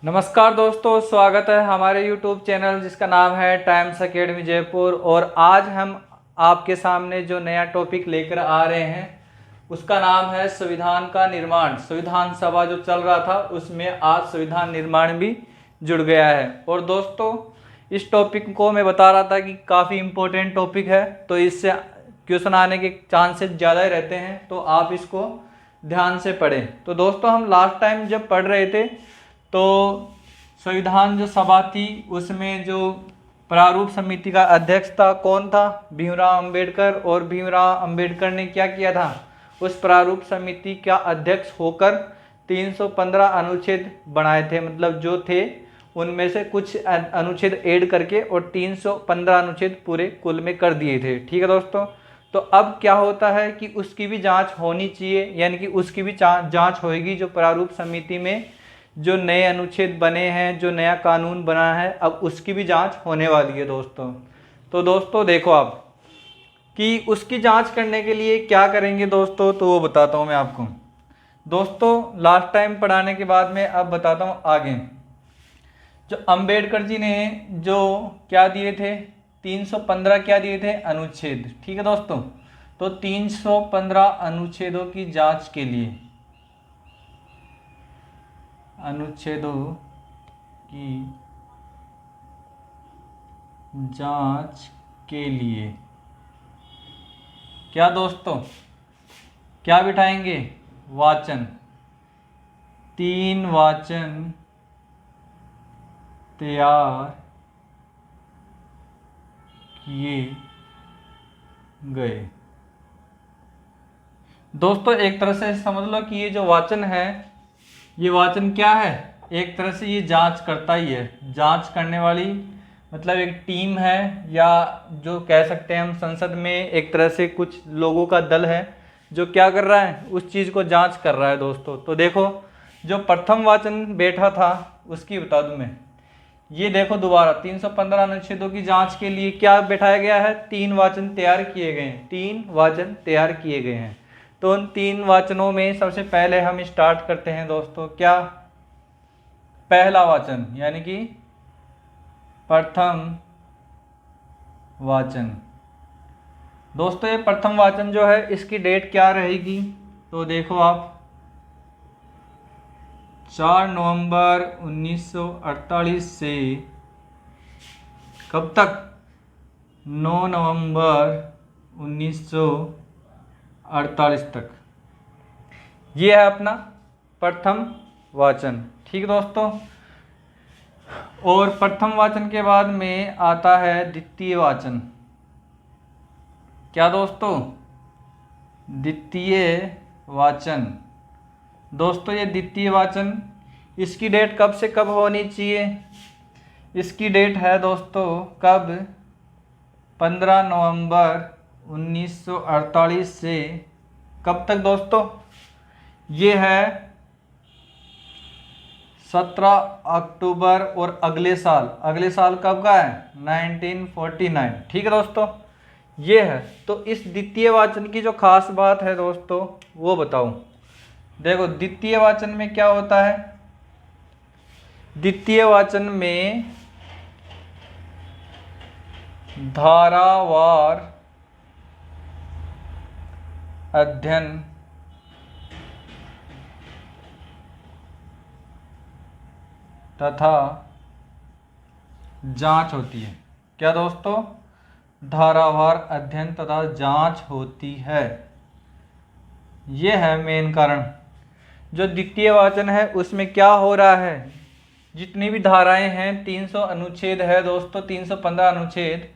नमस्कार दोस्तों, स्वागत है हमारे YouTube चैनल जिसका नाम है टाइम्स एकेडमी जयपुर। और आज हम आपके सामने जो नया टॉपिक लेकर आ रहे हैं उसका नाम है संविधान का निर्माण। संविधान सभा जो चल रहा था उसमें आज संविधान निर्माण भी जुड़ गया है। और दोस्तों, इस टॉपिक को मैं बता रहा था कि काफ़ी इम्पोर्टेंट टॉपिक है, तो इससे क्वेश्चन आने के चांसेस ज़्यादा ही रहते हैं, तो आप इसको ध्यान से पढ़ें। तो दोस्तों, हम लास्ट टाइम जब पढ़ रहे थे तो संविधान जो सभा थी उसमें जो प्रारूप समिति का अध्यक्ष था कौन था? भीमराव अंबेडकर। और भीमराव अंबेडकर ने क्या किया था? उस प्रारूप समिति का अध्यक्ष होकर 315 अनुच्छेद बनाए थे। मतलब जो थे उनमें से कुछ अनुच्छेद ऐड करके और 315 अनुच्छेद पूरे कुल में कर दिए थे। ठीक है दोस्तों, तो अब क्या होता है कि उसकी भी जांच होनी चाहिए, यानी कि उसकी भी जांच होगी। जो प्रारूप समिति में जो नए अनुच्छेद बने हैं, जो नया कानून बना है, अब उसकी भी जांच होने वाली है दोस्तों। तो दोस्तों देखो आप कि उसकी जांच करने के लिए क्या करेंगे दोस्तों, तो वो बताता हूँ मैं आपको। दोस्तों, लास्ट टाइम पढ़ाने के बाद में अब बताता हूँ आगे। जो अंबेडकर जी ने जो क्या दिए थे, 315 क्या दिए थे? अनुच्छेद। ठीक है दोस्तों, तो 315 अनुच्छेदों की जांच के लिए, अनुच्छेदों की जांच के लिए क्या दोस्तों, क्या बिठाएंगे? वाचन। 3 वाचन तैयार किए गए। दोस्तों, एक तरह से समझ लो कि ये जो वाचन है, ये वाचन क्या है? एक तरह से ये जांच करता ही है। जांच करने वाली मतलब एक टीम है, या जो कह सकते हैं हम संसद में एक तरह से कुछ लोगों का दल है जो क्या कर रहा है, उस चीज़ को जांच कर रहा है दोस्तों। तो देखो, जो प्रथम वाचन बैठा था उसकी बता दूं मैं। ये देखो दोबारा 315 अनुच्छेदों की जांच के लिए क्या बैठाया गया है? 3 वाचन तैयार किए गए हैं। 3 वाचन तैयार किए गए हैं। तो उन 3 वाचनों में सबसे पहले हम स्टार्ट करते हैं दोस्तों। क्या? पहला वाचन, यानी कि प्रथम वाचन। दोस्तों, ये प्रथम वाचन जो है इसकी डेट क्या रहेगी? तो देखो आप, 4 नवंबर 1948 से कब तक? 9 नवंबर 1948 तक। ये है अपना प्रथम वाचन। ठीक दोस्तों, और प्रथम वाचन के बाद में आता है द्वितीय वाचन। क्या दोस्तों? द्वितीय वाचन। दोस्तों, ये द्वितीय वाचन, इसकी डेट कब से कब होनी चाहिए? इसकी डेट है दोस्तों कब? 15 नवंबर 1948 से कब तक दोस्तों? ये है 17 अक्टूबर। और अगले साल, अगले साल कब का है? 1949। ठीक है दोस्तों, ये है। तो इस द्वितीय वाचन की जो खास बात है दोस्तों वो बताऊं। देखो, द्वितीय वाचन में क्या होता है? द्वितीय वाचन में धारावार अध्ययन तथा जांच होती है। क्या दोस्तों? धारावार अध्ययन तथा जांच होती है। यह है मेन कारण। जो द्वितीय वाचन है उसमें क्या हो रहा है, जितनी भी धाराएं हैं, 300 अनुच्छेद है दोस्तों, 315 अनुच्छेद,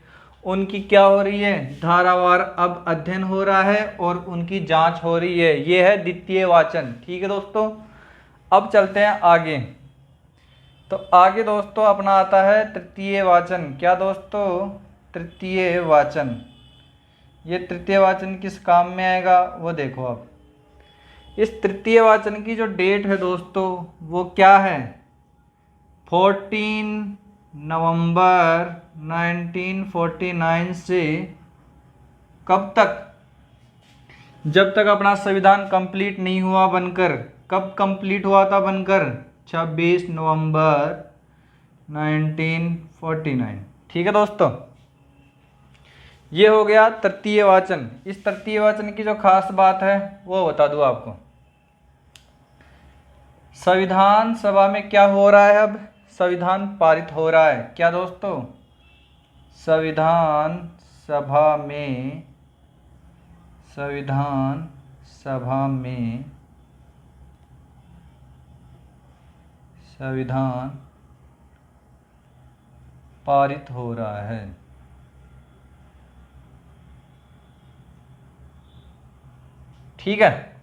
उनकी क्या हो रही है? धारावार अब अध्ययन हो रहा है और उनकी जांच हो रही है। ये है द्वितीय वाचन। ठीक है दोस्तों, अब चलते हैं आगे। तो आगे दोस्तों अपना आता है तृतीय वाचन। क्या दोस्तों? तृतीय वाचन। ये तृतीय वाचन किस काम में आएगा वो देखो आप। इस तृतीय वाचन की जो डेट है दोस्तों वो क्या है? 14 नवंबर 1949 से कब तक? जब तक अपना संविधान कंप्लीट नहीं हुआ बनकर। कब कंप्लीट हुआ था बनकर? 26 नवंबर 1949। ठीक है दोस्तों, ये हो गया तृतीय वाचन। इस तृतीय वाचन की जो खास बात है वो बता दूं आपको। संविधान सभा में क्या हो रहा है? अब संविधान पारित हो रहा है। क्या दोस्तों? संविधान सभा में संविधान सभा में संविधान पारित हो रहा है। ठीक है,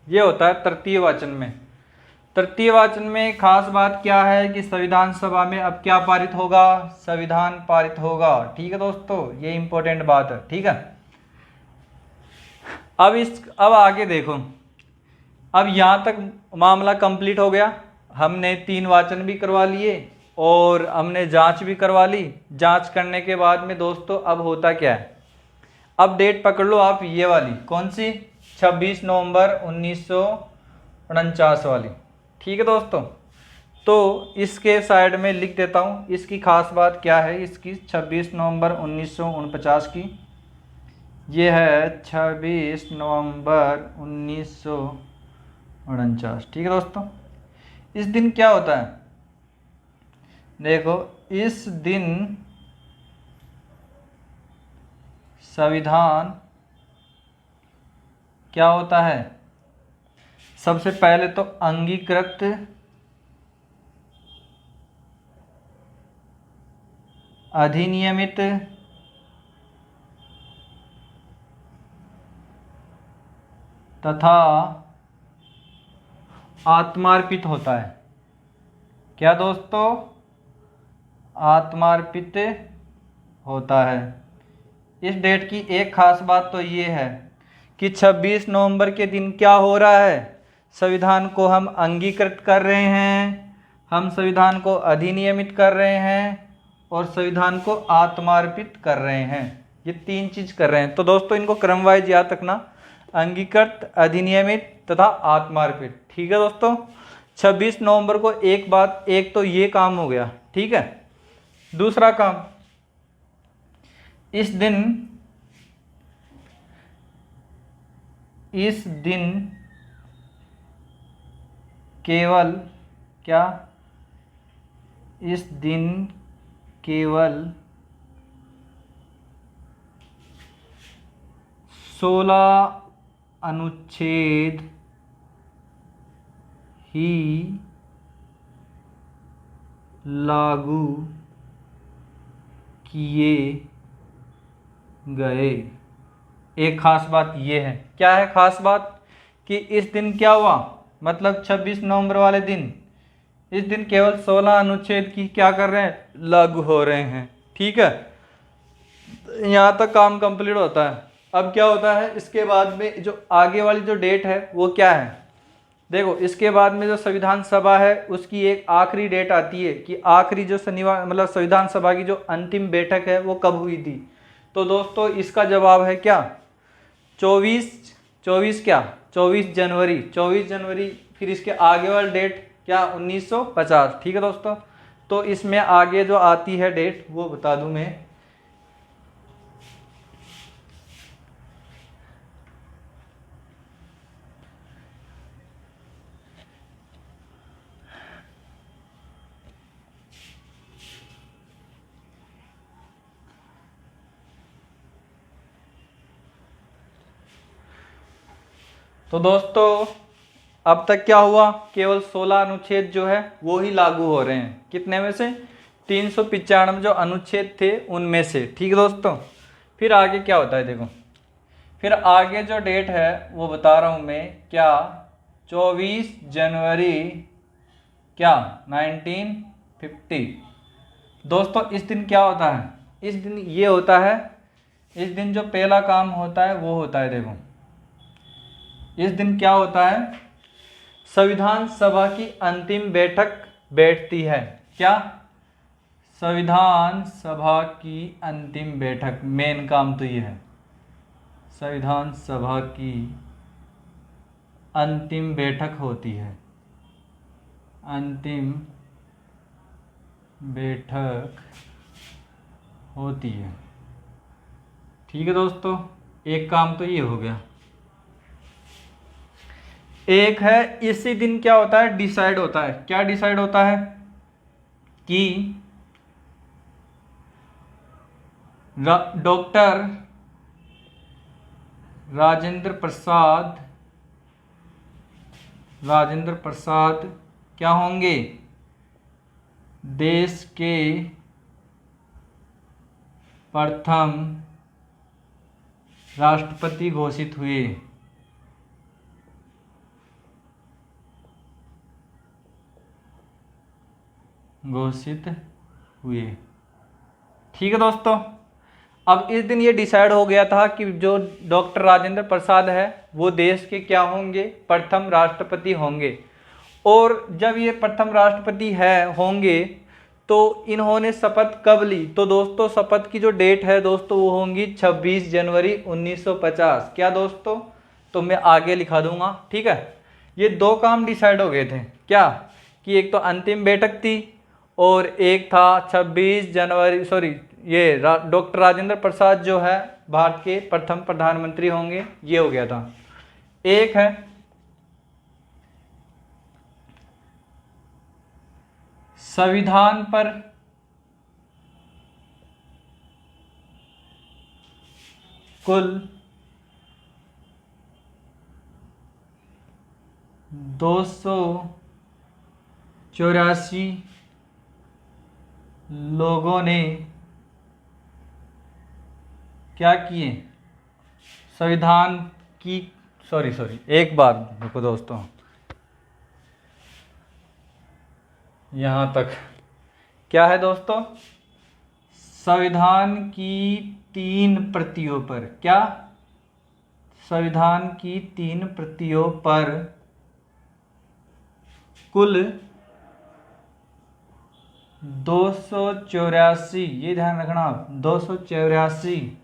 ये होता है तृतीय वाचन में। तृतीय वाचन में खास बात क्या है कि संविधान सभा में अब क्या पारित होगा? संविधान पारित होगा। ठीक है दोस्तों, ये इंपॉर्टेंट बात है। ठीक है, अब आगे देखो। अब यहाँ तक मामला कंप्लीट हो गया। हमने 3 वाचन भी करवा लिए और हमने जांच भी करवा ली। जांच करने के बाद में दोस्तों अब होता क्या है? अब डेट पकड़ लो आप, ये वाली कौन सी? 26 नवंबर 1949 वाली। ठीक है दोस्तों, तो इसके साइड में लिख देता हूँ इसकी खास बात क्या है। इसकी 26 नवंबर 1949 की, ये है 26 नवंबर 1949। ठीक है दोस्तों, इस दिन क्या होता है? देखो, इस दिन संविधान क्या होता है? सबसे पहले तो अंगीकृत अधिनियमित तथा आत्मार्पित होता है। क्या दोस्तों? आत्मार्पित होता है। इस डेट की एक खास बात तो ये है कि 26 नवंबर के दिन क्या हो रहा है? संविधान को हम अंगीकृत कर रहे हैं, हम संविधान को अधिनियमित कर रहे हैं और संविधान को आत्मार्पित कर रहे हैं। ये 3 चीज कर रहे हैं। तो दोस्तों इनको क्रमवाइज याद रखना, अंगीकृत, अधिनियमित तथा आत्मार्पित। ठीक है दोस्तों, 26 नवंबर को एक तो ये काम हो गया। ठीक है, दूसरा काम, इस दिन केवल क्या? इस दिन केवल 16 अनुच्छेद ही लागू किए गए। एक खास बात ये है। क्या है खास बात? कि इस दिन क्या हुआ, मतलब 26 नवंबर वाले दिन, इस दिन केवल 16 अनुच्छेद की क्या कर रहे हैं? लागू हो रहे हैं। ठीक है, यहाँ तक काम कंप्लीट होता है। अब क्या होता है इसके बाद में? जो आगे वाली जो डेट है वो क्या है? देखो, इसके बाद में जो संविधान सभा है उसकी एक आखिरी डेट आती है कि आखिरी जो शनिवार, मतलब संविधान सभा की जो अंतिम बैठक है वो कब हुई थी? तो दोस्तों इसका जवाब है क्या? 24 जनवरी। 24 जनवरी। फिर इसके आगे वाली डेट क्या? 1950। ठीक है दोस्तों, तो इसमें आगे जो आती है डेट वो बता दूं मैं। तो दोस्तों अब तक क्या हुआ? केवल 16 अनुच्छेद जो है वो ही लागू हो रहे हैं। कितने में से? 395 जो अनुच्छेद थे उनमें से। ठीक है दोस्तों, फिर आगे क्या होता है? देखो, फिर आगे जो डेट है वो बता रहा हूँ मैं। क्या? 24 जनवरी क्या? 1950। दोस्तों इस दिन क्या होता है? इस दिन ये होता है, इस दिन जो पहला काम होता है वो होता है, देखो इस दिन क्या होता है? संविधान सभा की अंतिम बैठक बैठती है। क्या? संविधान सभा की अंतिम बैठक, मेन काम तो ये है। संविधान सभा की अंतिम बैठक होती है। अंतिम बैठक होती है। ठीक है दोस्तों, एक काम तो ये हो गया। एक है इसी दिन क्या होता है, डिसाइड होता है। क्या डिसाइड होता है कि डॉक्टर राजेंद्र प्रसाद क्या होंगे, देश के प्रथम राष्ट्रपति घोषित हुए। ठीक है दोस्तों, अब इस दिन ये डिसाइड हो गया था कि जो डॉक्टर राजेंद्र प्रसाद है वो देश के क्या होंगे, प्रथम राष्ट्रपति होंगे। और जब ये प्रथम राष्ट्रपति होंगे तो इन्होंने शपथ कब ली, तो दोस्तों शपथ की जो डेट है दोस्तों वो होंगी 26 जनवरी 1950। क्या दोस्तों, तो मैं आगे लिखा दूंगा। ठीक है, ये दो काम डिसाइड हो गए थे। क्या कि एक तो अंतिम बैठक थी और एक था 26 जनवरी, सॉरी ये डॉक्टर राजेंद्र प्रसाद जो है भारत के प्रथम प्रधानमंत्री होंगे, ये हो गया था। एक है संविधान पर कुल 284 लोगों ने क्या किए, संविधान की, सॉरी एक बार रुको दोस्तों, यहाँ तक क्या है दोस्तों, संविधान की 3 प्रतियों पर, क्या संविधान की 3 प्रतियों पर कुल 284, ये ध्यान रखना आप, 284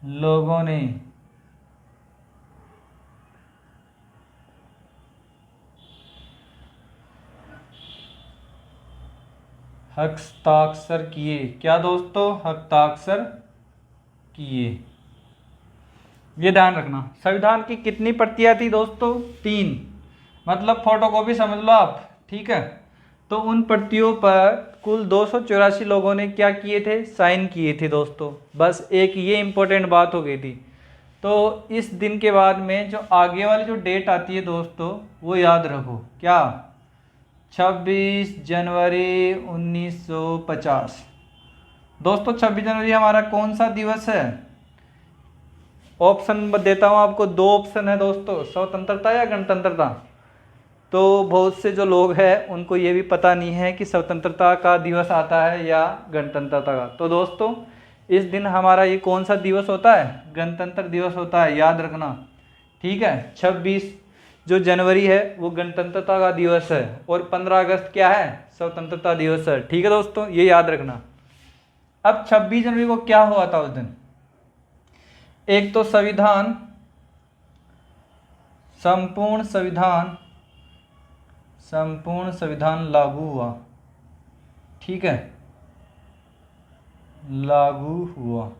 लोगों ने हस्ताक्षर किए। क्या दोस्तों, हस्ताक्षर किए, ये ध्यान रखना। संविधान की कितनी प्रतियां थी दोस्तों, 3, मतलब फोटोकॉपी समझ लो आप। ठीक है, तो उन प्रतियों पर कुल 284 लोगों ने क्या किए थे, साइन किए थे दोस्तों। बस एक ये इंपॉर्टेंट बात हो गई थी। तो इस दिन के बाद में जो आगे वाली जो डेट आती है दोस्तों वो याद रखो, क्या 26 जनवरी 1950। दोस्तों 26 जनवरी हमारा कौन सा दिवस है, ऑप्शन देता हूँ आपको, 2 ऑप्शन है दोस्तों, स्वतंत्रता या गणतंत्रता। तो बहुत से जो लोग हैं उनको ये भी पता नहीं है कि स्वतंत्रता का दिवस आता है या गणतंत्रता का। तो दोस्तों इस दिन हमारा ये कौन सा दिवस होता है, गणतंत्र दिवस होता है, याद रखना। ठीक है, 26 जो जनवरी है वो गणतंत्रता का दिवस है और 15 अगस्त क्या है, स्वतंत्रता दिवस है। ठीक है दोस्तों, ये याद रखना। अब 26 जनवरी को क्या हुआ था उस दिन, एक तो संपूर्ण संविधान लागू हुआ। ठीक है, लागू हुआ,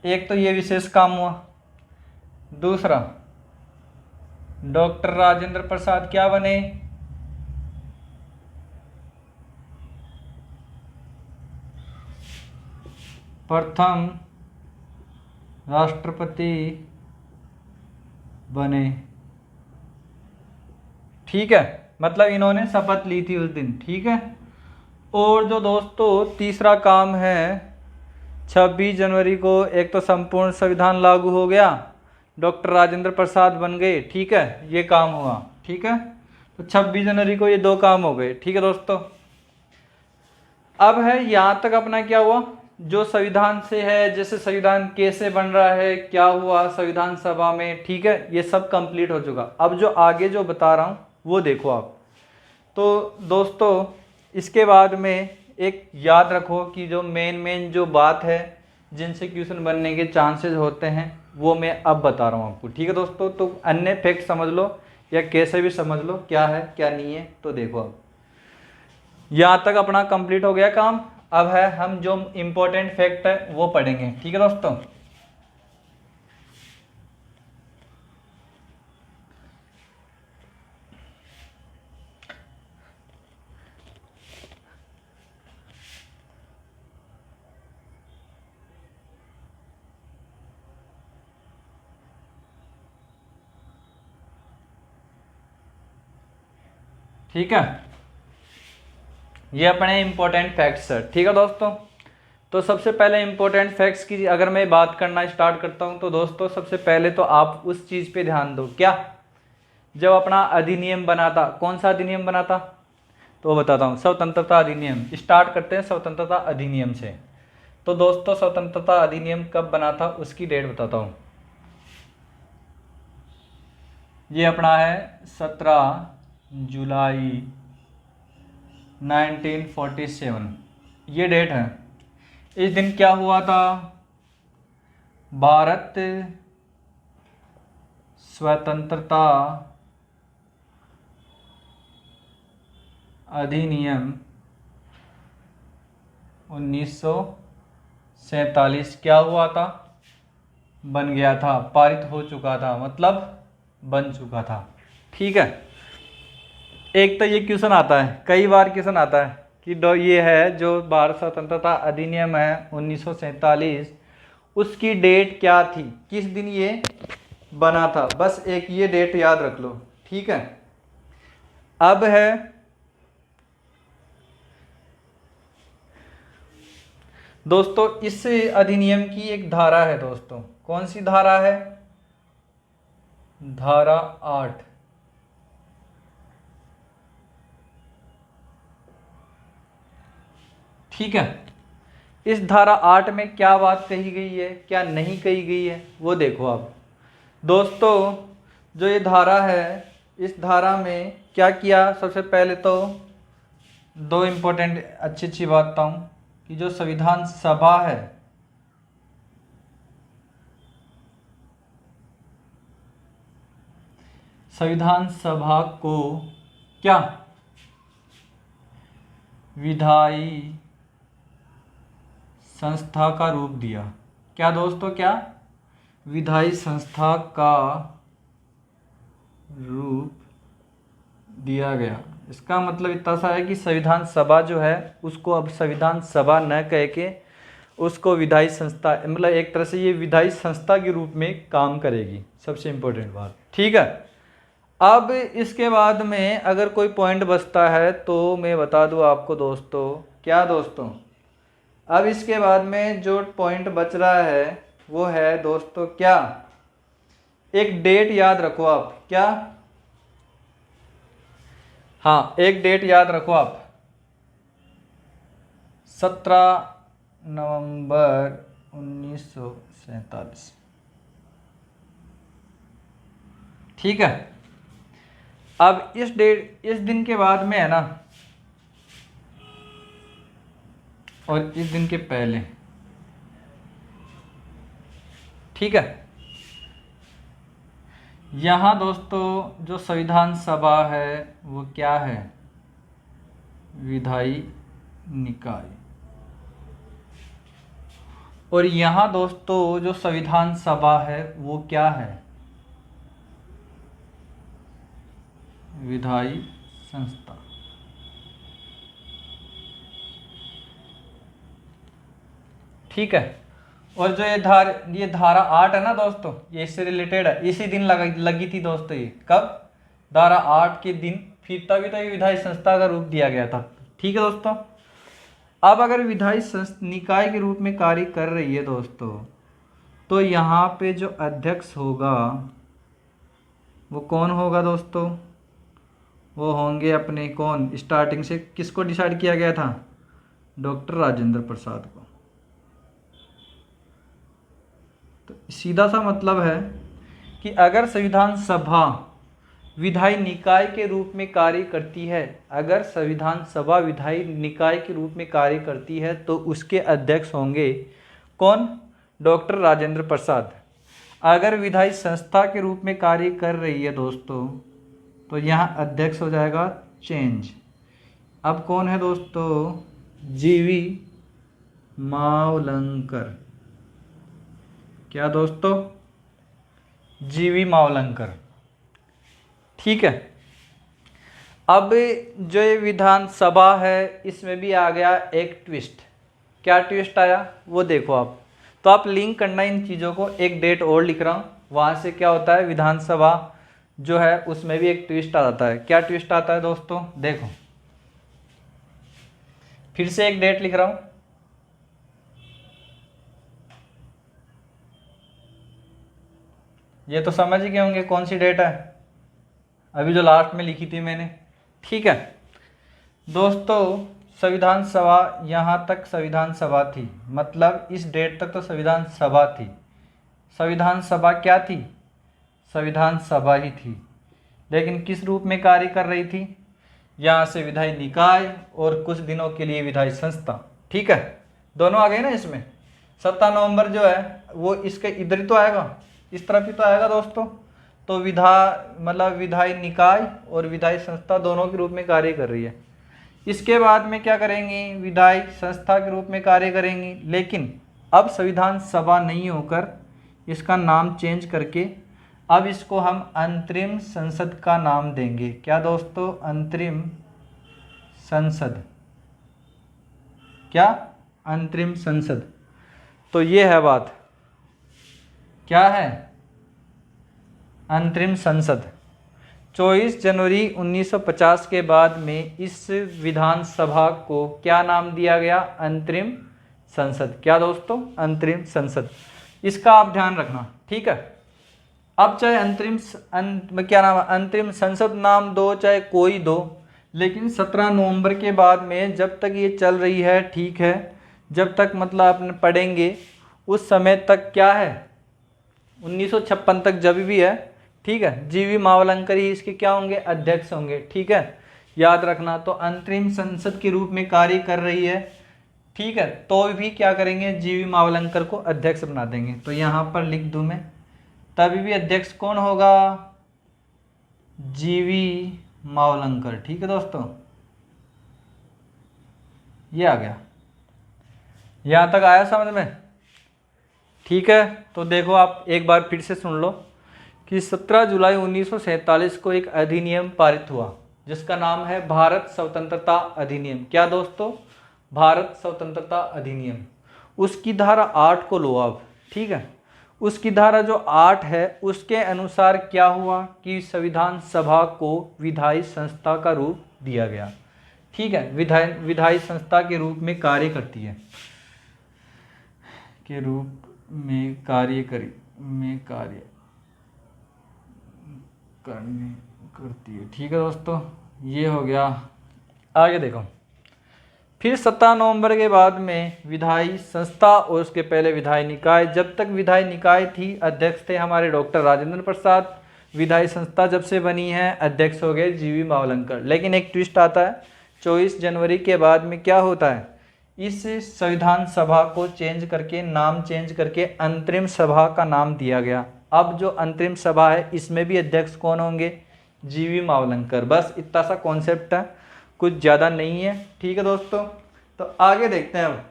एक तो ये विशेष काम हुआ। दूसरा, डॉक्टर राजेंद्र प्रसाद क्या बने, प्रथम राष्ट्रपति बने। ठीक है, मतलब इन्होंने शपथ ली थी उस दिन। ठीक है, और जो दोस्तों तीसरा काम है 26 जनवरी को, एक तो संपूर्ण संविधान लागू हो गया, डॉक्टर राजेंद्र प्रसाद बन गए। ठीक है, ये काम हुआ। ठीक है, तो 26 जनवरी को ये 2 काम हो गए। ठीक है दोस्तों, अब है यहाँ तक अपना क्या हुआ, जो संविधान से है, जैसे संविधान कैसे बन रहा है, क्या हुआ संविधान सभा में। ठीक है, ये सब कंप्लीट हो चुका। अब जो आगे जो बता रहा हूँ वो देखो आप। तो दोस्तों इसके बाद में एक याद रखो कि जो मेन जो बात है जिनसे क्वेश्चन बनने के चांसेस होते हैं वो मैं अब बता रहा हूँ आपको। ठीक है दोस्तों, तो अन्य फैक्ट समझ लो या कैसे भी समझ लो क्या है क्या नहीं है। तो देखो अब यहाँ तक अपना कंप्लीट हो गया काम। अब है हम जो इम्पोर्टेंट फैक्ट है वो पढ़ेंगे। ठीक है दोस्तों। ठीक है, ये अपने इम्पोर्टेंट फैक्ट्स है। ठीक है दोस्तों। तो सबसे पहले इम्पोर्टेंट फैक्ट्स की अगर मैं बात करना स्टार्ट करता हूं तो दोस्तों सबसे पहले तो आप उस चीज़ पे ध्यान दो, क्या जब अपना अधिनियम बना था, कौन सा अधिनियम बना था तो वो बताता हूँ, स्वतंत्रता अधिनियम। स्टार्ट करते हैं स्वतंत्रता अधिनियम से। तो दोस्तों स्वतंत्रता अधिनियम कब बना था उसकी डेट बताता हूँ। ये अपना है 17 जुलाई 1947, ये डेट है। इस दिन क्या हुआ था, भारत स्वतंत्रता अधिनियम 1947 क्या हुआ था, बन गया था, पारित हो चुका था, मतलब बन चुका था। ठीक है। एक तो ये क्वेश्चन आता है, कई बार क्वेश्चन आता है कि ये है जो भारत स्वतंत्रता अधिनियम है 1947, उसकी डेट क्या थी, किस दिन ये बना था। बस एक ये डेट याद रख लो। ठीक है। अब है दोस्तों इस अधिनियम की एक धारा है दोस्तों, कौन सी धारा है, धारा 8। ठीक है। इस धारा 8 में क्या बात कही गई है क्या नहीं कही गई है वो देखो आप दोस्तों। जो ये धारा है, इस धारा में क्या किया, सबसे पहले तो दो इम्पोर्टेंट अच्छी बात बताऊं कि जो संविधान सभा है, संविधान सभा को क्या विधायी संस्था का रूप दिया। क्या दोस्तों, क्या विधायी संस्था का रूप दिया गया। इसका मतलब इतना सा है कि संविधान सभा जो है उसको अब संविधान सभा न कह के उसको विधायी संस्था, मतलब एक तरह से ये विधायी संस्था के रूप में काम करेगी। सबसे इम्पोर्टेंट बात। ठीक है। अब इसके बाद में अगर कोई पॉइंट बचता है तो मैं बता दूं आपको दोस्तों, क्या दोस्तों, अब इसके बाद में जो पॉइंट बच रहा है वो है दोस्तों क्या, एक डेट याद रखो आप, क्या, हाँ एक डेट याद रखो आप, 17 नवंबर 1947। ठीक है। अब इस डेट, इस दिन के बाद में है ना, और इस दिन के पहले, ठीक है, यहाँ दोस्तों जो संविधान सभा है वो क्या है, विधायी निकाय। और यहाँ दोस्तों जो संविधान सभा है वो क्या है, विधायी संस्था। ठीक है। और जो ये धारा 8 है ना दोस्तों, ये इससे रिलेटेड है, इसी दिन लगी थी दोस्तों। ये कब, धारा 8 के दिन, फिर तभी तो ये विधायी संस्था का रूप दिया गया था। ठीक है दोस्तों। अब अगर विधायी निकाय के रूप में कार्य कर रही है दोस्तों, तो यहाँ पे जो अध्यक्ष होगा वो कौन होगा दोस्तों, वो होंगे अपने कौन, स्टार्टिंग से किसको डिसाइड किया गया था, डॉक्टर राजेंद्र प्रसाद को। तो सीधा सा मतलब है कि अगर संविधान सभा विधायी निकाय के रूप में कार्य करती है, अगर संविधान सभा विधायी निकाय के रूप में कार्य करती है तो उसके अध्यक्ष होंगे कौन, डॉक्टर राजेंद्र प्रसाद। अगर विधायी संस्था के रूप में कार्य कर रही है दोस्तों तो यहाँ अध्यक्ष हो जाएगा चेंज। अब कौन है दोस्तों? जीवी मावलंकर। क्या दोस्तों? जीवी मावलंकर। ठीक है। अब जो ये विधानसभा है इसमें भी आ गया एक ट्विस्ट। क्या ट्विस्ट आया वो देखो आप। तो आप लिंक करना इन चीज़ों को। एक डेट और लिख रहा हूँ, वहाँ से क्या होता है, विधानसभा जो है उसमें भी एक ट्विस्ट आ जाता है। क्या ट्विस्ट आता है दोस्तों? देखो, फिर से एक डेट लिख रहा हूँ। ये तो समझ ही गए होंगे कौन सी डेट है, अभी जो लास्ट में लिखी थी मैंने। ठीक है दोस्तों, संविधान सभा, यहाँ तक संविधान सभा थी, मतलब इस डेट तक तो संविधान सभा थी। संविधान सभा क्या थी? संविधान सभा ही थी, लेकिन किस रूप में कार्य कर रही थी? यहाँ से विधायी निकाय और कुछ दिनों के लिए विधायी संस्था। ठीक है, दोनों आ गए ना इसमें। 17 नवंबर जो है वो इसके इधर ही तो आएगा, इस तरफ ही तो आएगा दोस्तों। तो विधायी निकाय और विधायी संस्था दोनों के रूप में कार्य कर रही है। इसके बाद में क्या करेंगी? विधायी संस्था के रूप में कार्य करेंगी, लेकिन अब संविधान सभा नहीं होकर इसका नाम चेंज करके अब इसको हम अंतरिम संसद का नाम देंगे। क्या दोस्तों? अंतरिम संसद। क्या? अंतरिम संसद। तो ये है बात। क्या है? अंतरिम संसद। 24 जनवरी 1950 के बाद में इस विधानसभा को क्या नाम दिया गया? अंतरिम संसद। क्या दोस्तों? अंतरिम संसद। इसका आप ध्यान रखना। ठीक है, अब चाहे अंतरिम संसद नाम दो, चाहे कोई दो, लेकिन 17 नवंबर के बाद में जब तक ये चल रही है, ठीक है, जब तक मतलब अपन पढ़ेंगे उस समय तक क्या है, 1956 तक जब भी है, ठीक है, जीवी मावलंकर ही इसके क्या होंगे? अध्यक्ष होंगे। ठीक है, याद रखना। तो अंतरिम संसद के रूप में कार्य कर रही है, ठीक है, तो भी क्या करेंगे? जीवी मावलंकर को अध्यक्ष बना देंगे। तो यहाँ पर लिख दूँ मैं, तभी भी अध्यक्ष कौन होगा? जीवी मावलंकर। ठीक है दोस्तों, ये आ गया। यहाँ तक आया समझ में? ठीक है, तो देखो आप एक बार फिर से सुन लो कि 17 जुलाई 1947 को एक अधिनियम पारित हुआ जिसका नाम है भारत स्वतंत्रता अधिनियम। क्या दोस्तों? भारत स्वतंत्रता अधिनियम। उसकी धारा 8 को लो आप। ठीक है, उसकी धारा जो 8 है उसके अनुसार क्या हुआ कि संविधान सभा को विधायी संस्था का रूप दिया गया। ठीक है, विधायी संस्था के रूप में कार्य करती है, के रूप में कार्य करती है। ठीक है दोस्तों, ये हो गया। आगे देखो, फिर 17 नवंबर के बाद में विधायी संस्था और उसके पहले विधायी निकाय। जब तक विधायी निकाय थी अध्यक्ष थे हमारे डॉक्टर राजेंद्र प्रसाद। विधायी संस्था जब से बनी है अध्यक्ष हो गए जीवी मावलंकर। लेकिन एक ट्विस्ट आता है, 24 जनवरी के बाद में क्या होता है, इस संविधान सभा को चेंज करके, नाम चेंज करके अंतरिम सभा का नाम दिया गया। अब जो अंतरिम सभा है इसमें भी अध्यक्ष कौन होंगे? जीवी मावलंकर। बस इतना सा कॉन्सेप्ट है, कुछ ज़्यादा नहीं है। ठीक है दोस्तों, तो आगे देखते हैं।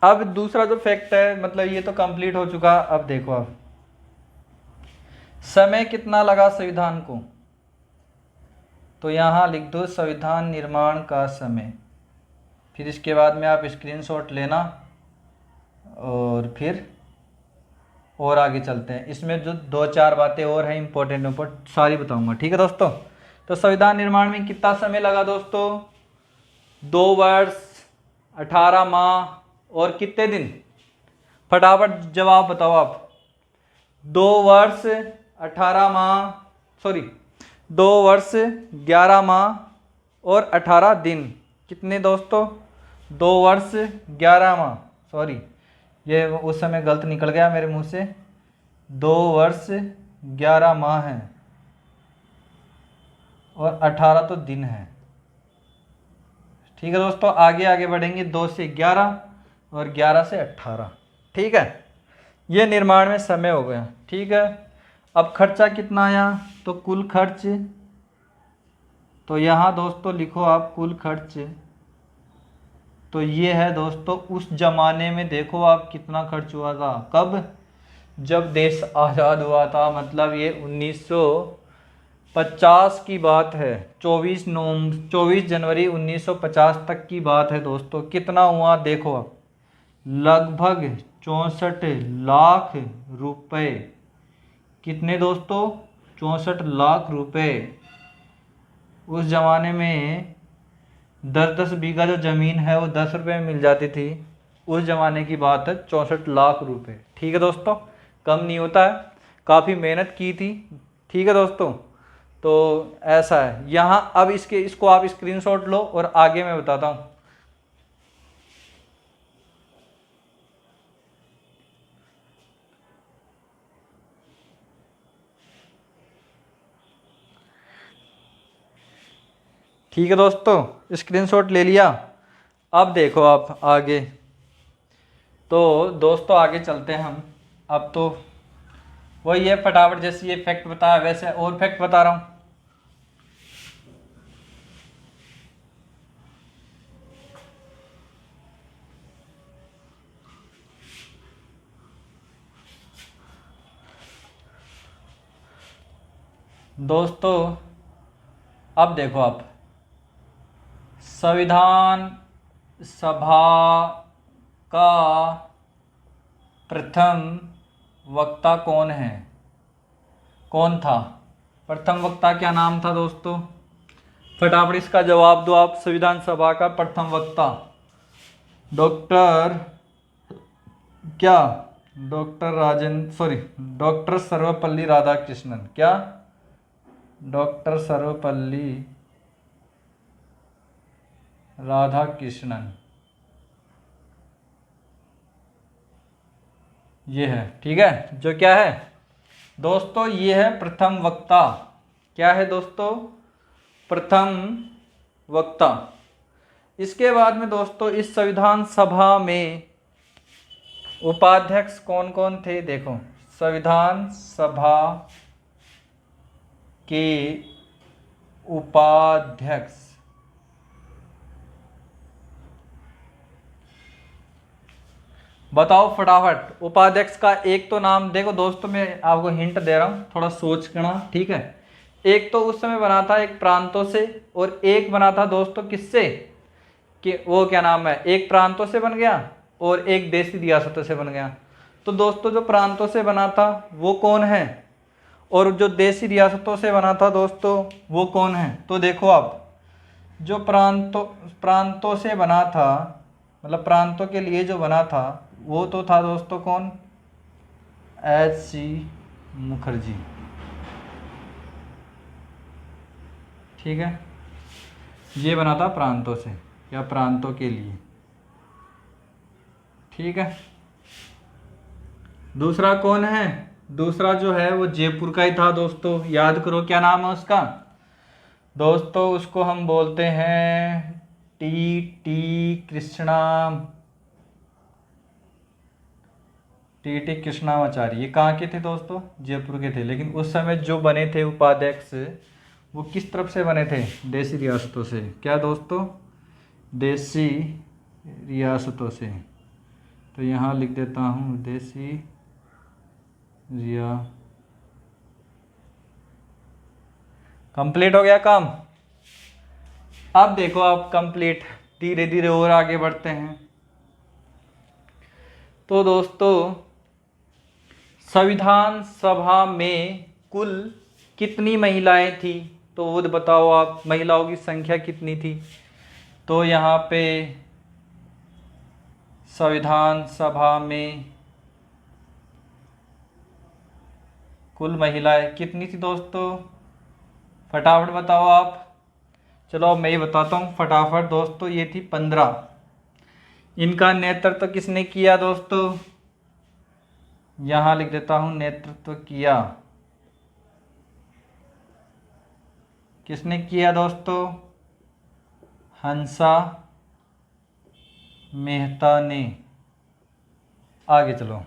अब दूसरा जो फैक्ट है, मतलब ये तो कंप्लीट हो चुका। अब देखो, अब समय कितना लगा संविधान को, तो यहाँ लिख दो संविधान निर्माण का समय। फिर इसके बाद में आप स्क्रीनशॉट लेना और फिर और आगे चलते हैं। इसमें जो 2-4 बातें और हैं इंपॉर्टेंट सारी बताऊंगा। ठीक है दोस्तों, तो संविधान निर्माण में कितना समय लगा दोस्तों? 2 वर्ष 18 माह और कितने दिन? फटाफट जवाब बताओ आप। 2 वर्ष 11 माह और 18 दिन। कितने दोस्तों? 2 वर्ष 11 माह, सॉरी ये उस समय गलत निकल गया मेरे मुंह से। 2 वर्ष 11 माह हैं और 18 तो दिन है। ठीक है दोस्तों, आगे बढ़ेंगे। 2 से 11 और 11 से 18। ठीक है, ये निर्माण में समय हो गया। ठीक है, अब खर्चा कितना आया, तो कुल खर्च, तो यहाँ दोस्तों लिखो आप कुल खर्च। तो ये है दोस्तों उस जमाने में, देखो आप कितना खर्च हुआ था, कब, जब देश आज़ाद हुआ था, मतलब ये 1950 की बात है। 24 जनवरी 1950 तक की बात है दोस्तों। कितना हुआ देखो आप, लगभग 64 लाख रुपए। कितने दोस्तों, 64 लाख रुपए। उस ज़माने में 10-10 बीघा जो ज़मीन है वो 10 रुपये में मिल जाती थी। उस ज़माने की बात है, 64 लाख रुपए। ठीक है दोस्तों, कम नहीं होता है, काफ़ी मेहनत की थी। ठीक है दोस्तों, तो ऐसा है यहाँ। अब इसको आप स्क्रीनशॉट लो और आगे मैं बताता हूँ। ठीक है दोस्तों, स्क्रीनशॉट ले लिया। अब देखो आप आगे, तो दोस्तों आगे चलते हैं हम। अब तो वही है, फटाफट जैसे ये फैक्ट बताया वैसे और फैक्ट बता रहा हूँ। दोस्तों अब देखो आप, संविधान सभा का प्रथम वक्ता कौन है, कौन था प्रथम वक्ता, क्या नाम था दोस्तों, फटाफट इसका जवाब दो आप। संविधान सभा का प्रथम वक्ता डॉक्टर क्या, डॉक्टर सर्वपल्ली राधाकृष्णन। क्या, डॉक्टर सर्वपल्ली राधाकृष्णन, ये है। ठीक है, जो क्या है दोस्तों, ये है प्रथम वक्ता। क्या है दोस्तों, प्रथम वक्ता। इसके बाद में दोस्तों इस संविधान सभा में उपाध्यक्ष कौन कौन थे, देखो संविधान सभा के उपाध्यक्ष, बताओ फटाफट। उपाध्यक्ष का एक तो नाम देखो दोस्तों, मैं आपको हिंट दे रहा हूं, थोड़ा सोच करना। ठीक है, एक तो उस समय बना था एक प्रांतों से, और एक बना था दोस्तों किससे, कि वो क्या नाम है, एक प्रांतों से बन गया और एक देशी रियासतों से बन गया। तो दोस्तों जो प्रांतों से बना था वो कौन है, और जो देशी रियासतों से बना था दोस्तों वो कौन है। तो देखो आप, जो प्रांतों से बना था, मतलब प्रांतों के लिए जो बना था, वो तो था दोस्तों कौन, H.C. मुखर्जी। ठीक है, ये बना था प्रांतों से या प्रांतों के लिए। ठीक है, दूसरा कौन है, दूसरा जो है वो जयपुर का ही था दोस्तों। याद करो क्या नाम है उसका दोस्तों, उसको हम बोलते हैं कृष्णा, टी कृष्णामाचारी। ये कहाँ के थे दोस्तों, जयपुर के थे। लेकिन उस समय जो बने थे उपाध्यक्ष, वो किस तरफ से बने थे, देशी रियासतों से। क्या दोस्तों, देशी रियासतों से। तो यहाँ लिख देता हूँ देशी रिया। कंप्लीट हो गया काम। अब देखो आप कंप्लीट, धीरे धीरे और आगे बढ़ते हैं। तो दोस्तों संविधान सभा में कुल कितनी महिलाएं थी, तो वो बताओ आप, महिलाओं की संख्या कितनी थी। तो यहाँ पे संविधान सभा में कुल महिलाएं कितनी थी दोस्तों, फटाफट बताओ आप। चलो अब मैं ही बताता हूँ फटाफट दोस्तों, ये थी 15। इनका नेतृत्व किसने किया दोस्तों, यहाँ लिख देता हूँ, नेतृत्व किया, किसने किया दोस्तों, हंसा मेहता ने। आगे चलो,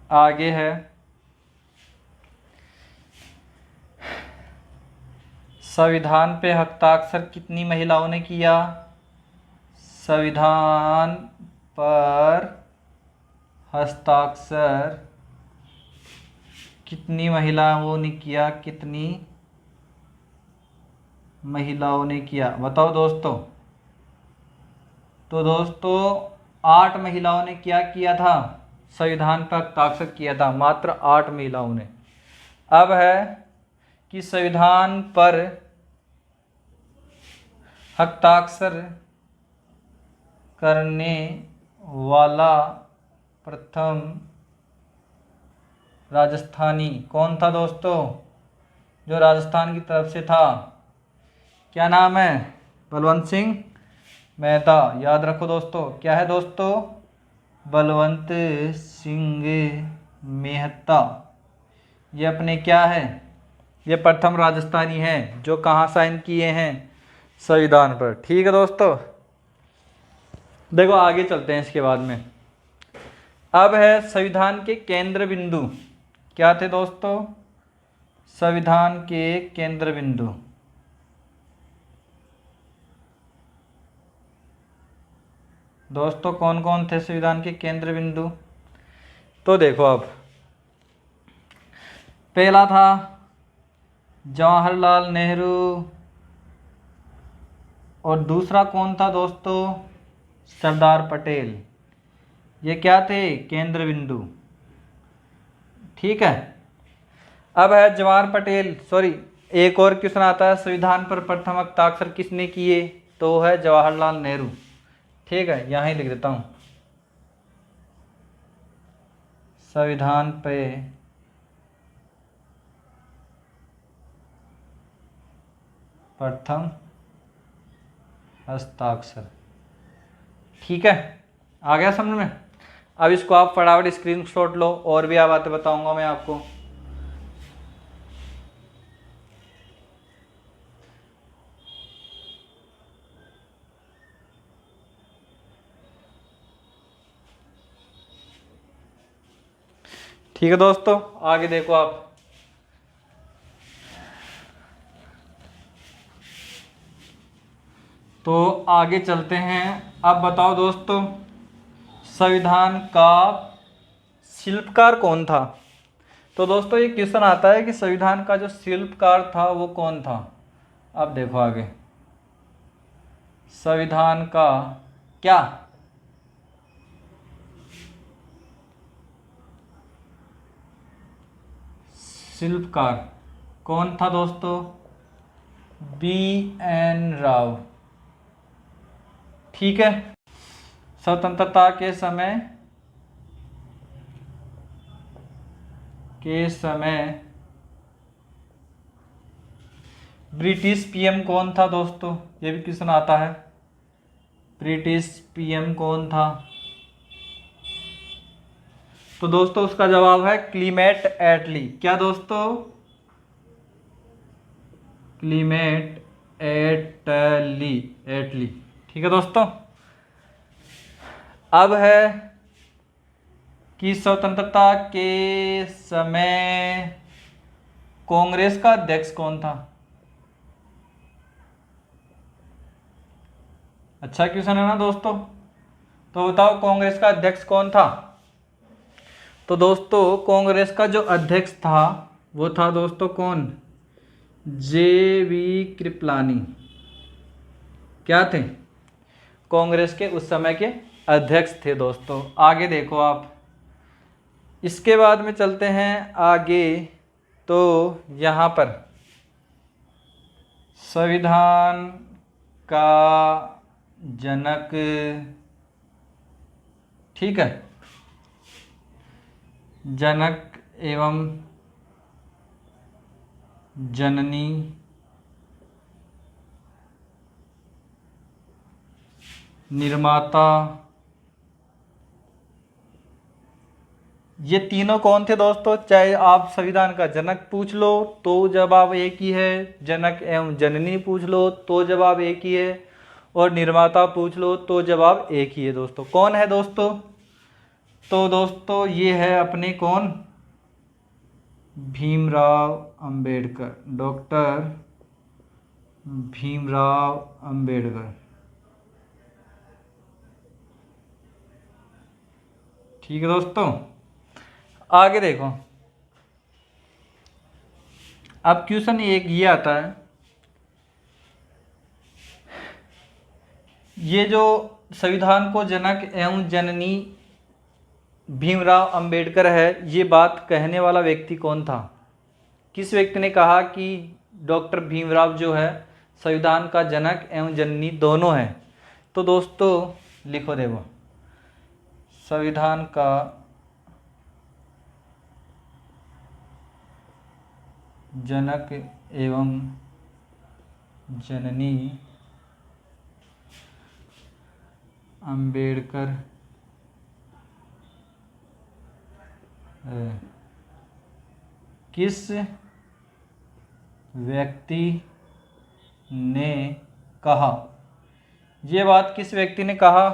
आगे है संविधान पे हस्ताक्षर कितनी महिलाओं ने किया? संविधान पर हस्ताक्षर कितनी महिलाओं ने किया? कितनी महिलाओं ने किया, बताओ दोस्तों। तो दोस्तों 8 महिलाओं ने क्या किया था? संविधान पर हस्ताक्षर किया था, मात्र 8 महिलाओं ने। अब है कि संविधान पर हस्ताक्षर करने वाला प्रथम राजस्थानी कौन था दोस्तों? जो राजस्थान की तरफ से था, क्या नाम है? बलवंत सिंह मेहता। याद रखो दोस्तों, क्या है दोस्तों? बलवंत सिंह मेहता। ये अपने क्या है? ये प्रथम राजस्थानी हैं जो कहाँ साइन किए हैं? संविधान पर। ठीक है दोस्तों, देखो आगे चलते हैं इसके बाद में। अब है संविधान के केंद्र बिंदु। क्या थे दोस्तों? संविधान के केंद्र बिंदु। दोस्तों कौन कौन थे संविधान के केंद्र बिंदु? तो देखो, अब पहला था जवाहरलाल नेहरू, और दूसरा कौन था दोस्तों? सरदार पटेल। ये क्या थे? केंद्र बिंदु। ठीक है। अब है जवाहर पटेल, सॉरी, एक और क्वेश्चन आता है, संविधान पर प्रथम हस्ताक्षर किसने किए? तो है जवाहरलाल नेहरू। ठीक है, यहाँ ही लिख देता हूँ, संविधान पे प्रथम हस्ताक्षर। ठीक है, आ गया समझ में? अब इसको आप फटाफट स्क्रीनशॉट लो, और भी बातें बताऊंगा मैं आपको। ठीक है दोस्तों, आगे देखो आप। तो आगे चलते हैं। अब बताओ दोस्तों, संविधान का शिल्पकार कौन था? तो दोस्तों ये क्वेश्चन आता है कि संविधान का जो शिल्पकार था वो कौन था। अब देखो आगे, संविधान का क्या शिल्पकार कौन था दोस्तों? BN राव। ठीक है। स्वतंत्रता के समय ब्रिटिश PM कौन था दोस्तों? ये भी क्वेश्चन आता है, ब्रिटिश PM कौन था? तो दोस्तों उसका जवाब है क्लीमेट एटली। क्या दोस्तों? क्लीमेट एटली। ठीक है दोस्तों। अब है कि स्वतंत्रता के समय कांग्रेस का अध्यक्ष कौन था? अच्छा क्वेश्चन है ना दोस्तों। तो बताओ कांग्रेस का अध्यक्ष कौन था? तो दोस्तों कांग्रेस का जो अध्यक्ष था वो था दोस्तों कौन? JV कृपलानी। क्या थे? कांग्रेस के उस समय के अध्यक्ष थे दोस्तों। आगे देखो आप, इसके बाद में चलते हैं आगे। तो यहाँ पर संविधान का जनक, ठीक है, जनक एवं जननी निर्माता, ये तीनों कौन थे दोस्तों? चाहे आप संविधान का जनक पूछ लो तो जवाब एक ही है, जनक एवं जननी पूछ लो तो जवाब एक ही है, और निर्माता पूछ लो तो जवाब एक ही है दोस्तों। कौन है दोस्तों? तो दोस्तों ये है अपने कौन? भीमराव अंबेडकर, डॉक्टर भीमराव अंबेडकर। ठीक है दोस्तों, आगे देखो। अब क्वेश्चन एक ये आता है, ये जो संविधान को जनक एवं जननी भीमराव अंबेडकर है, ये बात कहने वाला व्यक्ति कौन था? किस व्यक्ति ने कहा कि डॉक्टर भीमराव जो है संविधान का जनक एवं जननी दोनों हैं? तो दोस्तों लिखो, देखो, संविधान का जनक एवं जननी अंबेडकर किस व्यक्ति ने कहा? ये बात किस व्यक्ति ने कहा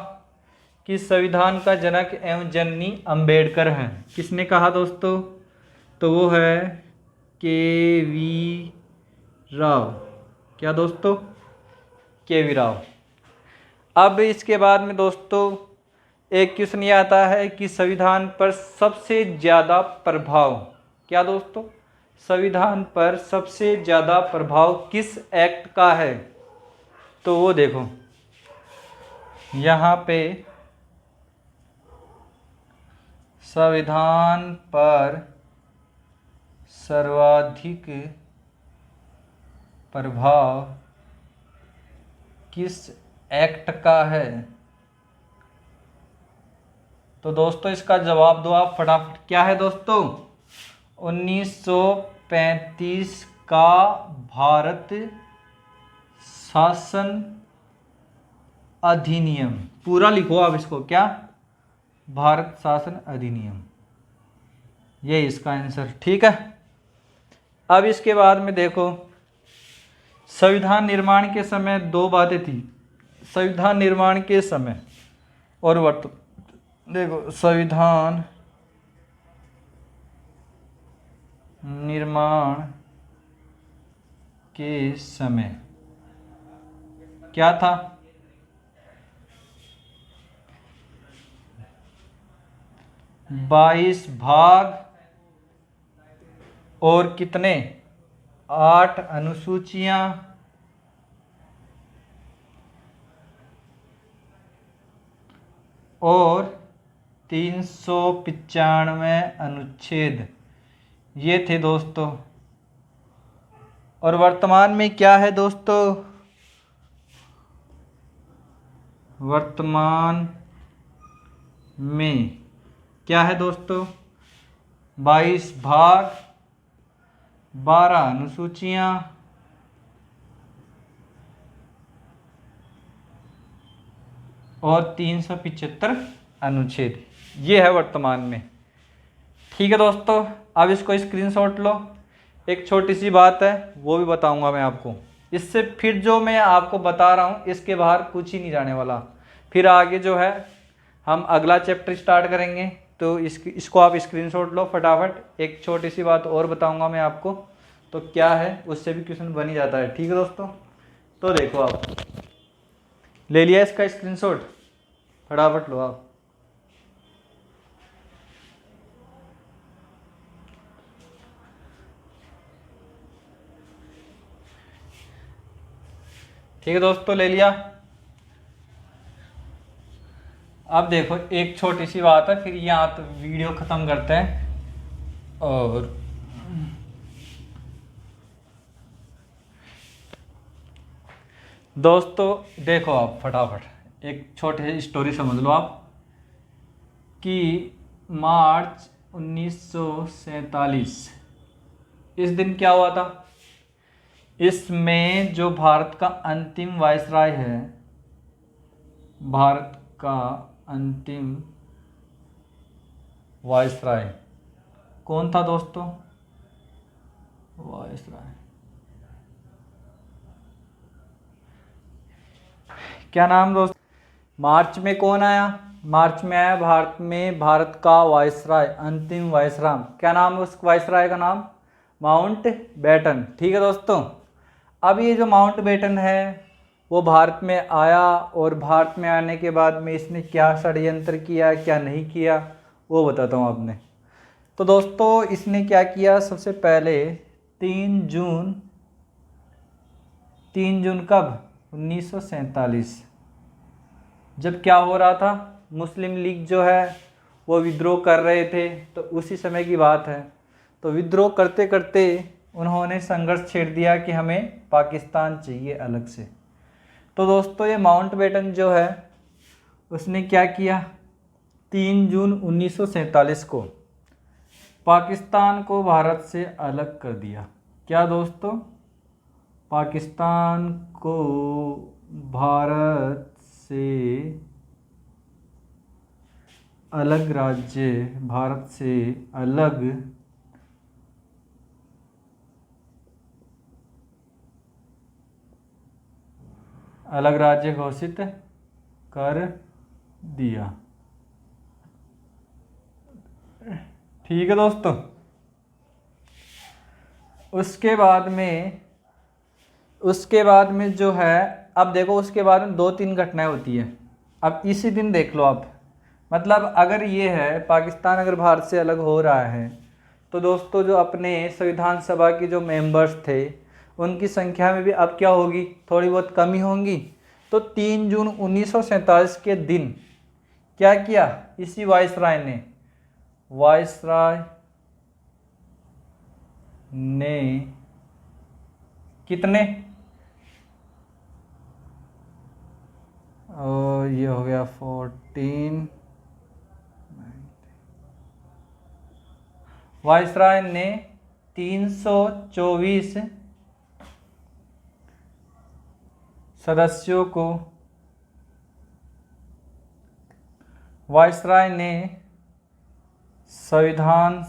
कि संविधान का जनक एवं जननी अंबेडकर हैं? किसने कहा दोस्तों? तो वो है के.वी. राव। क्या दोस्तों? के.वी. राव। अब इसके बाद में दोस्तों एक क्वेश्चन ये आता है कि संविधान पर सबसे ज़्यादा प्रभाव, क्या दोस्तों, संविधान पर सबसे ज़्यादा प्रभाव किस एक्ट का है? तो वो देखो, यहाँ पे संविधान पर सर्वाधिक प्रभाव किस एक्ट का है? तो दोस्तों इसका जवाब दो आप फटाफट। क्या है दोस्तों? 1935 का भारत शासन अधिनियम। पूरा लिखो आप इसको, क्या? भारत शासन अधिनियम, ये इसका आंसर। ठीक है, अब इसके बाद में देखो, संविधान निर्माण के समय दो बातें थी। संविधान निर्माण के समय और देखो, संविधान निर्माण के समय क्या था? बाईस भाग और कितने? 8 अनुसूचियां और 395 अनुच्छेद, ये थे दोस्तों। और वर्तमान में क्या है दोस्तों? वर्तमान में क्या है दोस्तों? 22 भाग, 12 अनुसूचियां और 375 अनुच्छेद, ये है वर्तमान में। ठीक है दोस्तों, अब इसको स्क्रीनशॉट लो। एक छोटी सी बात है वो भी बताऊंगा मैं आपको। इससे फिर जो मैं आपको बता रहा हूँ इसके बाहर कुछ ही नहीं जाने वाला। फिर आगे जो है हम अगला चैप्टर स्टार्ट करेंगे, तो इसको आप स्क्रीनशॉट लो फटाफट। एक छोटी सी बात और बताऊंगा मैं आपको, तो क्या है उससे भी क्वेश्चन बन ही जाता है। ठीक है दोस्तों, तो देखो, आप ले लिया इसका स्क्रीनशॉट? फटाफट लो आप। ठीक है दोस्तों, ले लिया? अब देखो एक छोटी सी बात है, फिर यहाँ तो वीडियो ख़त्म करते हैं। और दोस्तों देखो, आप फटाफट एक छोटी सी स्टोरी समझ लो आप कि मार्च 1947 इस दिन क्या हुआ था? इसमें जो भारत का अंतिम वायसराय है, भारत का अंतिम वायसराय कौन था दोस्तों? वायसराय क्या नाम दोस्त? मार्च में कौन आया? मार्च में आया भारत में भारत का वायसराय, अंतिम वायसराय। क्या नाम है उस वायसराय का नाम? Mountbatten. ठीक है दोस्तों, अब ये जो माउंटबेटन है वो भारत में आया, और भारत में आने के बाद में इसने क्या षड्यंत्र किया क्या नहीं किया वो बताता हूँ आपने। तो दोस्तों इसने क्या किया, सबसे पहले 3 जून कब, 1947, जब क्या हो रहा था, मुस्लिम लीग जो है वो विद्रोह कर रहे थे, तो उसी समय की बात है। तो विद्रोह करते करते उन्होंने संघर्ष छेड़ दिया कि हमें पाकिस्तान चाहिए अलग से। तो दोस्तों ये माउंटबेटन जो है उसने क्या किया, 3 जून 1947 को पाकिस्तान को भारत से अलग कर दिया। क्या दोस्तों, पाकिस्तान को भारत से अलग राज्य, भारत से अलग राज्य घोषित कर दिया। ठीक है दोस्तों। उसके बाद में जो है, अब देखो उसके बाद में 2-3 घटनाएं होती है। अब इसी दिन देख लो आप, मतलब अगर ये है पाकिस्तान अगर भारत से अलग हो रहा है, तो दोस्तों जो अपने संविधान सभा के जो मेंबर्स थे उनकी संख्या में भी अब क्या होगी, थोड़ी बहुत कमी होंगी। तो 3 जून 1947 के दिन क्या किया, इसी वायसराय ने कितने, और ये हो गया 14, वायसराय ने 324 सदस्यों को, वायसराय ने संविधान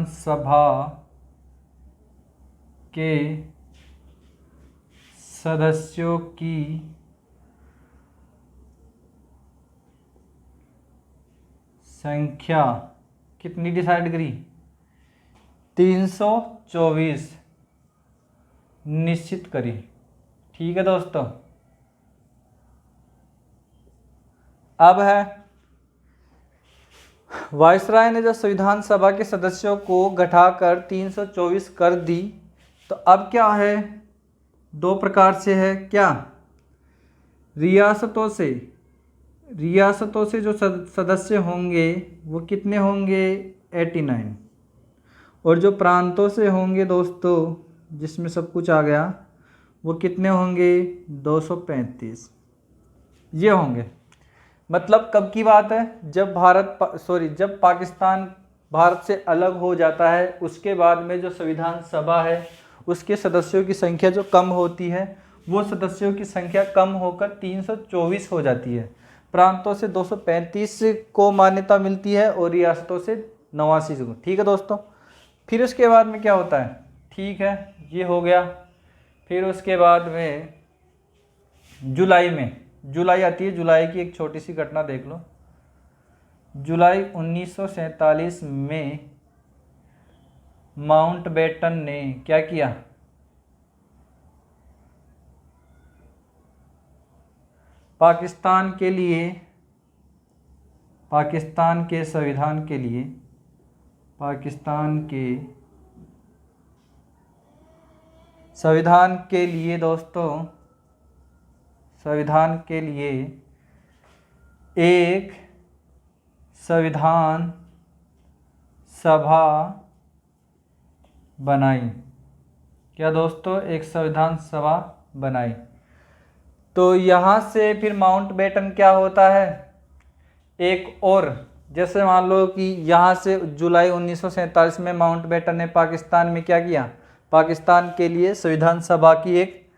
सभा के सदस्यों की संख्या कितनी डिसाइड करी, 324 निश्चित करी। ठीक है दोस्तों। अब है वायसराय ने जब संविधान सभा के सदस्यों को घटाकर 324 कर दी, तो अब क्या है, 2 प्रकार से है। क्या, रियासतों से जो सदस्य होंगे वो कितने होंगे, 89, और जो प्रांतों से होंगे दोस्तों, जिसमें सब कुछ आ गया, वो कितने होंगे, 235 ये होंगे। मतलब कब की बात है, जब जब पाकिस्तान भारत से अलग हो जाता है, उसके बाद में जो संविधान सभा है उसके सदस्यों की संख्या जो कम होती है, वो सदस्यों की संख्या कम होकर 324 हो जाती है। प्रांतों से 235 को मान्यता मिलती है और रियासतों से 89 को। ठीक है दोस्तों। फिर उसके बाद में क्या होता है, ठीक है ये हो गया। फिर उसके बाद में जुलाई आती है। जुलाई की एक छोटी सी घटना देख लो। जुलाई 1947 में माउंटबेटन ने क्या किया, पाकिस्तान के लिए एक संविधान सभा बनाई। क्या दोस्तों, एक संविधान सभा बनाई। तो यहाँ से फिर माउंटबेटन क्या होता है, एक और, जैसे मान लो कि यहाँ से जुलाई 1947 में माउंटबेटन ने पाकिस्तान में क्या किया, पाकिस्तान के लिए संविधान सभा की एक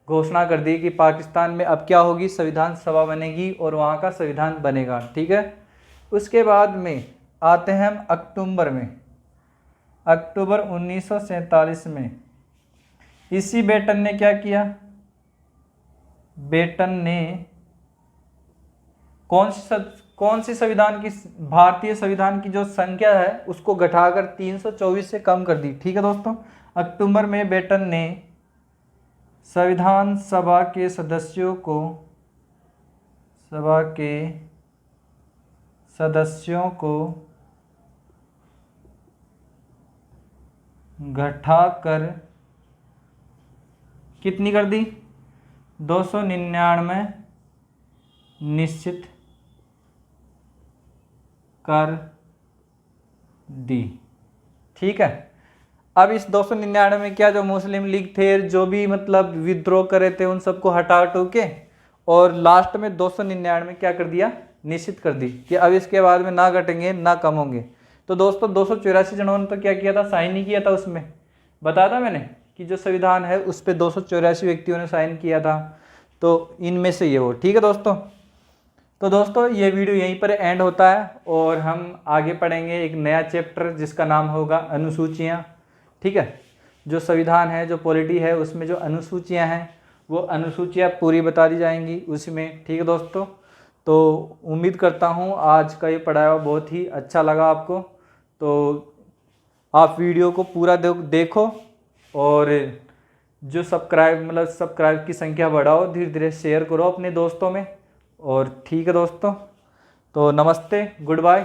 घोषणा कर दी कि पाकिस्तान में अब क्या होगी, संविधान सभा बनेगी और वहाँ का संविधान बनेगा। ठीक है। उसके बाद में आते हैं हम अक्टूबर 1947 में इसी बेटन ने क्या किया, बेटन ने कौन सी संविधान की, भारतीय संविधान की जो संख्या है उसको घटाकर 324 से कम कर दी। ठीक है दोस्तों, अक्टूबर में बेटन ने संविधान सभा के सदस्यों को घटाकर कितनी कर दी, 299 निश्चित कर दी। ठीक है, अब इस 299 में क्या, जो मुस्लिम लीग थे, जो भी मतलब विद्रोह करे थे, उन सबको हटा हटो के और लास्ट में 299 में क्या कर दिया, निश्चित कर दी कि अब इसके बाद में ना घटेंगे ना कम होंगे। तो दोस्तों 284 जनों ने तो क्या किया था, साइन नहीं किया था, उसमें बताया था मैंने कि जो संविधान है उस पर 284 व्यक्तियों ने साइन किया था, तो इनमें से ये वो। ठीक है दोस्तों, तो दोस्तों ये वीडियो यहीं पर एंड होता है और हम आगे पढ़ेंगे एक नया चैप्टर जिसका नाम होगा अनुसूचियाँ। ठीक है, जो संविधान है, जो पॉलिटी है, उसमें जो अनुसूचियाँ हैं वो अनुसूचियाँ पूरी बता दी जाएंगी उसमें। ठीक है दोस्तों, तो उम्मीद करता हूँ आज का ये पढ़ाया बहुत ही अच्छा लगा आपको। तो आप वीडियो को पूरा देखो और जो सब्सक्राइब की संख्या बढ़ाओ, धीरे धीरे शेयर करो अपने दोस्तों में। और ठीक है दोस्तों, तो नमस्ते, गुड बाय।